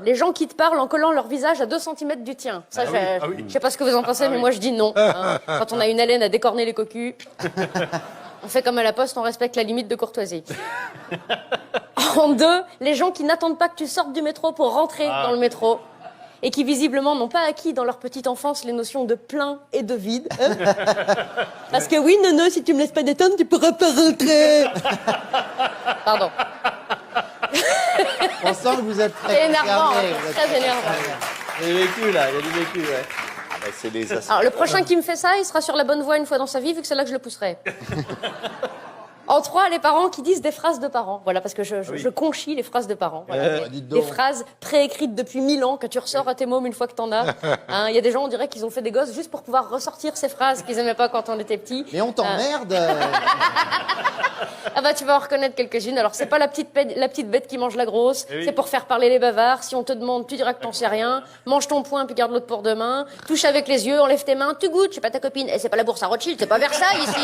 Les gens qui te parlent en collant leur visage à 2 cm du tien. Ça, je sais pas ce que vous en pensez, mais moi je dis non. Hein. Quand on a une haleine à décorner les cocus, on fait comme à la poste, on respecte la limite de courtoisie. En 2, les gens qui n'attendent pas que tu sortes du métro pour rentrer dans le métro et qui visiblement n'ont pas acquis dans leur petite enfance les notions de plein et de vide. Hein. Parce que oui, non, si tu me laisses pas détendre, tu pourras pas rentrer. Pardon. On sent que vous êtes très C'est énervant, concerné, très énervant. Il y a du vécu, là, il y a du vécu, ouais. C'est des Alors, le prochain qui me fait ça, il sera sur la bonne voie une fois dans sa vie, vu que c'est là que je le pousserai. En 3, les parents qui disent des phrases de parents. Voilà, parce que je conchis les phrases de parents. Voilà, des phrases préécrites depuis 1000 ans que tu ressors à tes mômes une fois que t'en as. Hein, y a des gens, on dirait qu'ils ont fait des gosses juste pour pouvoir ressortir ces phrases qu'ils aimaient pas quand on était petit. Mais on t'emmerde. Ah bah tu vas en reconnaître quelques-unes. Alors c'est pas la petite bête qui mange la grosse, c'est pour faire parler les bavards. Si on te demande, tu diras que t'en sais rien. Mange ton poing puis garde l'autre pour demain. Touche avec les yeux, enlève tes mains, tu goûtes, je suis pas ta copine. Et c'est pas la bourse à Rothschild, c'est pas Versailles ici.